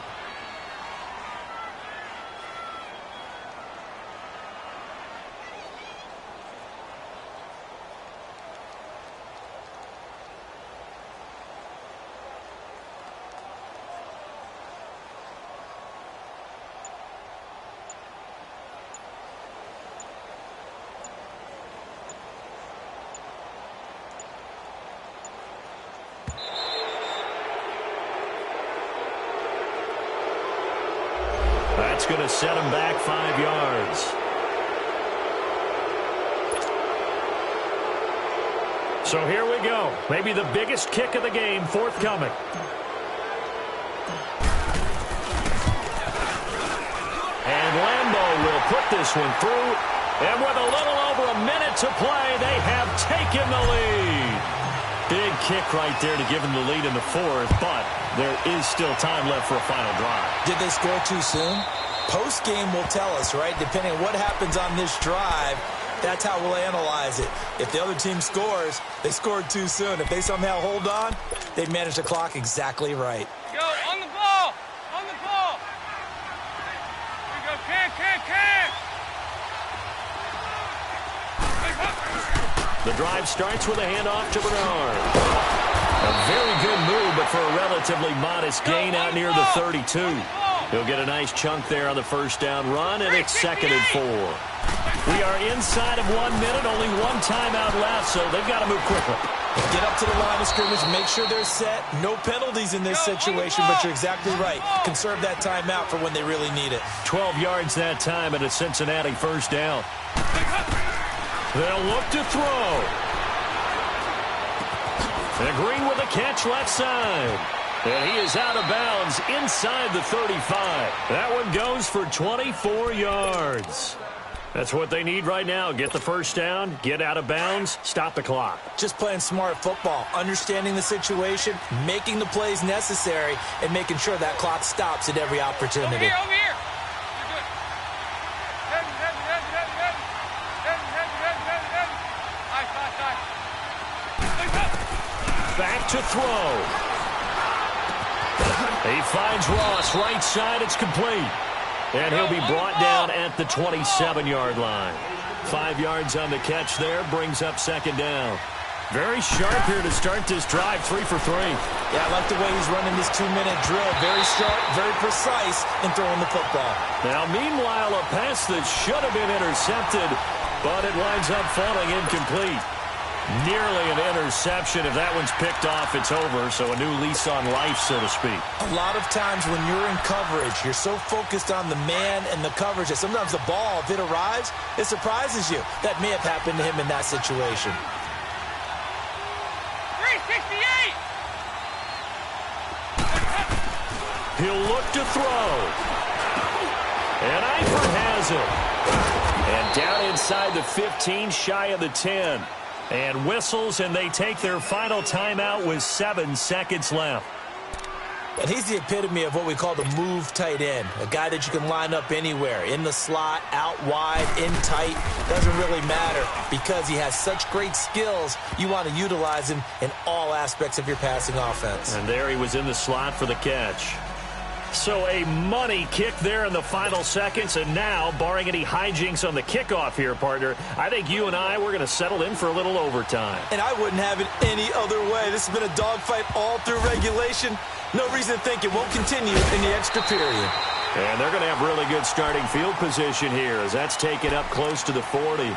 That's going to set him back 5 yards. So here we go. Maybe the biggest kick of the game forthcoming. And Lambeau will put this one through. And with a little over a minute to play, they have taken the lead. Big kick right there to give them the lead in the 4th, but there is still time left for a final drive. Did they score too soon? Post-game will tell us, right? Depending on what happens on this drive, that's how we'll analyze it. If the other team scores, they scored too soon. If they somehow hold on, they manage the clock exactly right. Go, on the ball. On the ball. Here we go, can. The drive starts with a handoff to Bernard. A very good move, but for a relatively modest gain out near the 32. He'll get a nice chunk there on the first down run, and it's 2nd and 4. We are inside of 1 minute, only one timeout left, so they've got to move quickly. Get up to the line of scrimmage, make sure they're set. No penalties in this situation, but you're exactly right. Conserve that timeout for when they really need it. 12 yards that time, and a Cincinnati first down. They'll look to throw. And Green with a catch left side. And he is out of bounds inside the 35. That one goes for 24 yards. That's what they need right now. Get the first down, get out of bounds, stop the clock. Just playing smart football, understanding the situation, making the plays necessary, and making sure that clock stops at every opportunity. Over here. You're good. Nice. Back to throw. He finds Ross right side. It's complete. And he'll be brought down at the 27-yard line. 5 yards on the catch there, brings up 2nd down. Very sharp here to start this drive, 3 for 3. Yeah, I like the way he's running this 2-minute drill. Very sharp, very precise in throwing the football. Now, meanwhile, a pass that should have been intercepted, but it winds up falling incomplete. Nearly an interception. If that one's picked off, it's over. So a new lease on life, so to speak. A lot of times when you're in coverage, you're so focused on the man and the coverage that sometimes the ball, if it arrives, it surprises you. That may have happened to him in that situation. 368. He'll look to throw. And Eifert has it. And down inside the 15, shy of the 10. And whistles, and they take their final timeout with 7 seconds left. And he's the epitome of what we call the move tight end. A guy that you can line up anywhere, in the slot, out wide, in tight. Doesn't really matter because he has such great skills. You want to utilize him in all aspects of your passing offense. And there he was in the slot for the catch. So a money kick there in the final seconds, and now, barring any hijinks on the kickoff here, partner, I think you and I, we're going to settle in for a little overtime. And I wouldn't have it any other way. This has been a dogfight all through regulation. No reason to think it won't continue in the extra period. And they're going to have really good starting field position here as that's taken up close to the 40.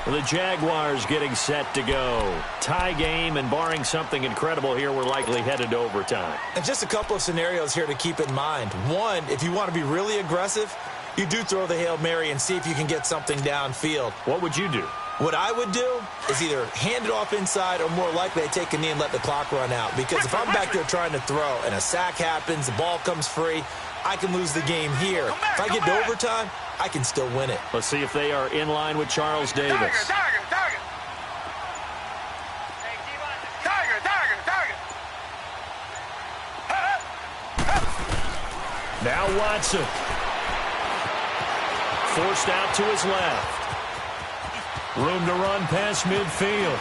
The Jaguars getting set to go. Tie game, and barring something incredible here, we're likely headed to overtime. And just a couple of scenarios here to keep in mind. One, if you want to be really aggressive, you do throw the Hail Mary and see if you can get something downfield. What would you do? What I would do is either hand it off inside or more likely I take a knee and let the clock run out. Because if I'm back there trying to throw and a sack happens, the ball comes free, I can lose the game here. If I get to overtime, I can still win it. Let's see if they are in line with Charles Davis. Target. Thank you. Now Watson. Forced out to his left. Room to run past midfield.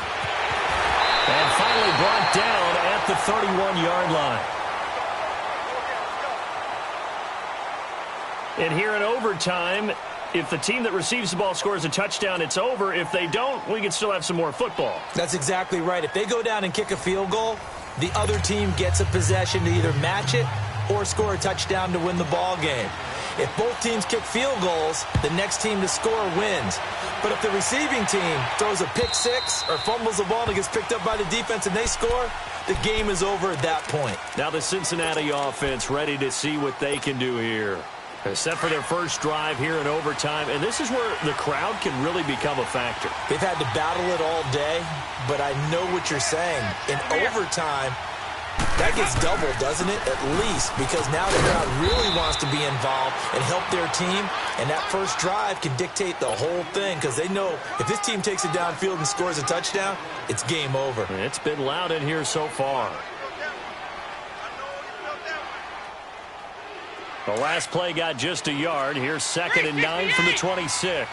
And finally brought down at the 31-yard line. And here in overtime, if the team that receives the ball scores a touchdown, it's over. If they don't, we can still have some more football. That's exactly right. If they go down and kick a field goal, the other team gets a possession to either match it or score a touchdown to win the ball game. If both teams kick field goals, the next team to score wins. But if the receiving team throws a pick six or fumbles the ball and it gets picked up by the defense and they score, the game is over at that point. Now the Cincinnati offense ready to see what they can do here. Set for their first drive here in overtime, and this is where the crowd can really become a factor. They've had to battle it all day, but I know what you're saying. In overtime, that gets doubled, doesn't it? At least, because now the crowd really wants to be involved and help their team, and that first drive can dictate the whole thing because they know if this team takes it downfield and scores a touchdown, it's game over. It's been loud in here so far. The last play got just a yard. Here's 2nd and 9 from the 26.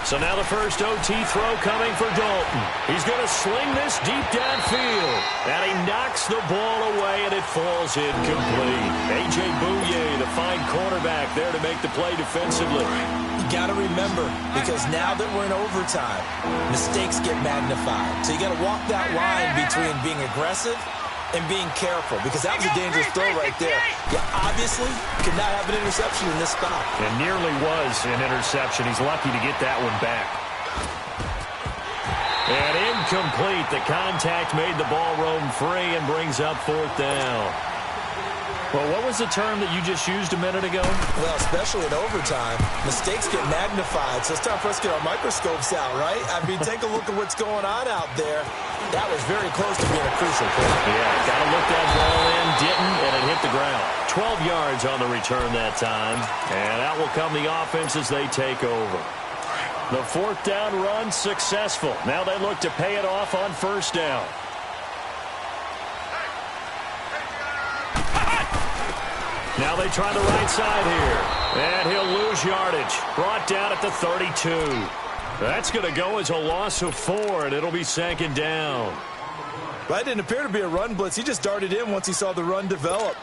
So now the first OT throw coming for Dalton. He's going to sling this deep downfield. And he knocks the ball away, and it falls incomplete. A.J. Bouye, the fine cornerback, there to make the play defensively. You got to remember, because now that we're in overtime, mistakes get magnified. So you got to walk that line between being aggressive and being careful, because that was a dangerous throw right there. You obviously could not have an interception in this spot. It nearly was an interception. He's lucky to get that one back. And incomplete. The contact made the ball roam free and brings up 4th down. Well, what was the term that you just used a minute ago? Well, especially in overtime, mistakes get magnified, so it's time for us to get our microscopes out, right? I mean, take a look at what's going on out there. That was very close to being a crucial play. Yeah, got to look that ball in, didn't, and it hit the ground. 12 yards on the return that time, and out will come the offense as they take over. The 4th down run successful. Now they look to pay it off on 1st down. Now they try the right side here. And he'll lose yardage. Brought down at the 32. That's going to go as a loss of 4, and it'll be 2nd down. That didn't appear to be a run blitz. He just darted in once he saw the run develop.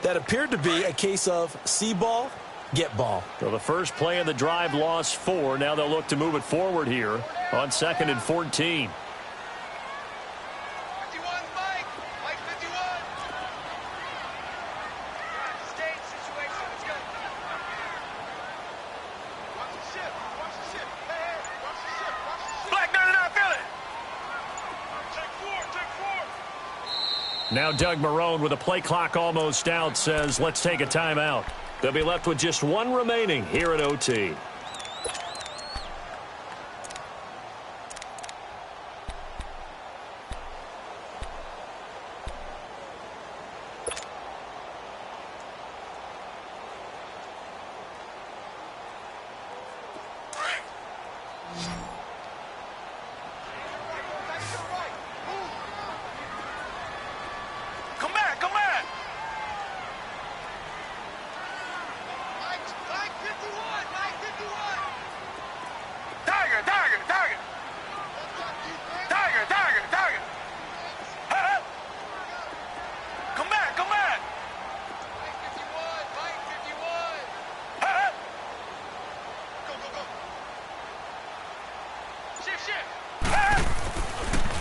That appeared to be a case of see ball, get ball. So the first play of the drive lost 4. Now they'll look to move it forward here on 2nd and 14. Now Doug Marrone, with a play clock almost out, says, let's take a timeout. They'll be left with just 1 remaining here at OT.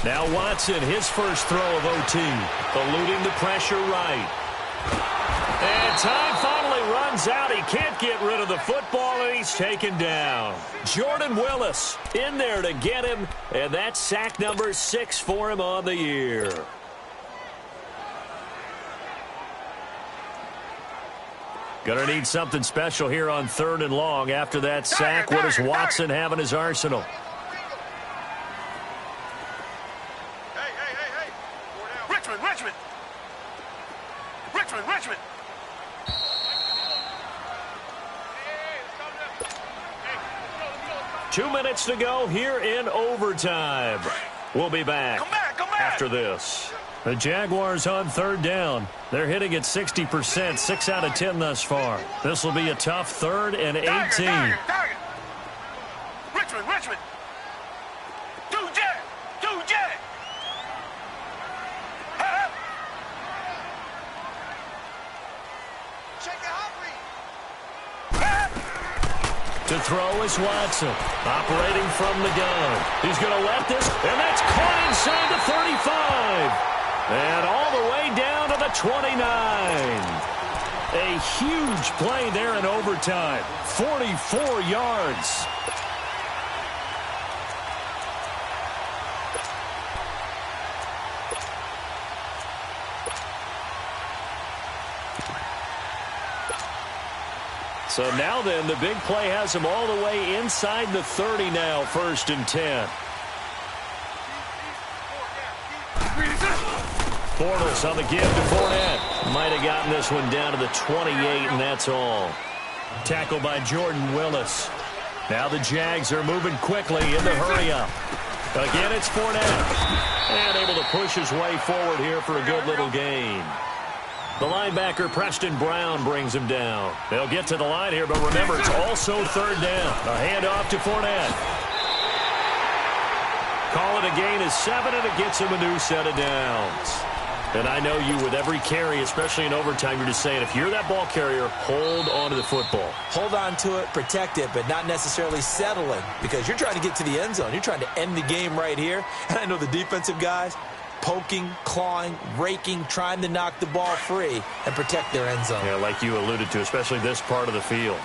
Now Watson, his first throw of OT, eluding the pressure right. And time finally runs out. He can't get rid of the football, and he's taken down. Jordan Willis in there to get him, and that's sack number 6 for him on the year. Gonna need something special here on 3rd and long. After that sack, what does Watson have in his arsenal? Richmond. 2 minutes to go here in overtime. We'll be back after this. The Jaguars on third down. They're hitting at 60%, 6 out of 10 thus far. This will be a tough 3rd and 18. Target. Richmond. Do Jack. Check the hot read. To throw is Watson, operating from the gun. He's going to let this, and that's caught inside the 35. And all the way down to the 29. A huge play there in overtime. 44 yards. So now then, the big play has him all the way inside the 30 now, 1st and 10. Bortles on the give to Fournette. Might have gotten this one down to the 28, and that's all. Tackled by Jordan Willis. Now the Jags are moving quickly in the hurry-up. Again, it's Fournette. And able to push his way forward here for a good little gain. The linebacker, Preston Brown, brings him down. They'll get to the line here, but remember, it's also 3rd down. A handoff to Fournette. Call it a gain of 7, and it gets him a new set of downs. And I know you, with every carry, especially in overtime, you're just saying, if you're that ball carrier, hold on to the football. Hold on to it, protect it, but not necessarily settling, because you're trying to get to the end zone. You're trying to end the game right here. And I know the defensive guys, poking, clawing, raking, trying to knock the ball free and protect their end zone. Yeah, like you alluded to, especially this part of the field.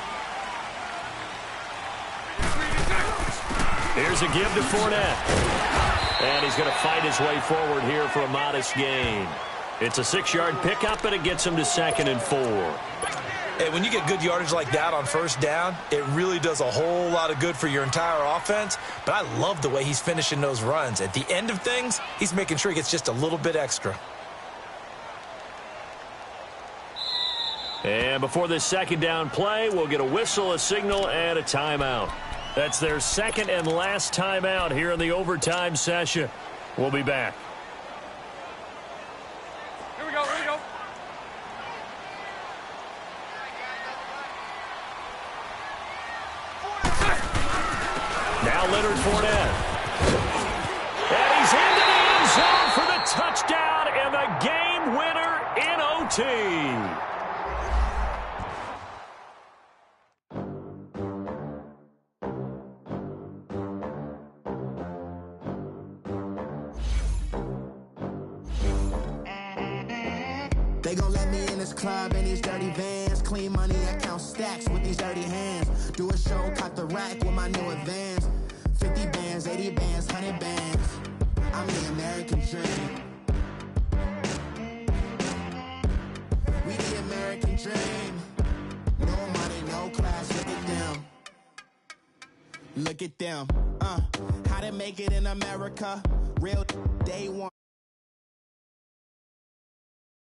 Here's a give to Fournette. And he's going to fight his way forward here for a modest gain. It's a 6-yard pickup, and it gets him to 2nd and 4. And when you get good yardage like that on 1st down, it really does a whole lot of good for your entire offense. But I love the way he's finishing those runs. At the end of things, he's making sure he gets just a little bit extra. And before this 2nd down play, we'll get a whistle, a signal, and a timeout. That's their 2nd and last timeout here in the overtime session. We'll be back. Here we go. Now Leonard Fournette. And he's into the end zone for the touchdown and the game winner in OT. They gon' let me in this club in these dirty vans. Clean money, I count stacks with these dirty hands. Do a show, cut the rack with my new advance. 50 bands, 80 bands, 100 bands. I'm the American dream. We the American dream. No money, no class, look at them. Look at them, how to make it in America. Real day one.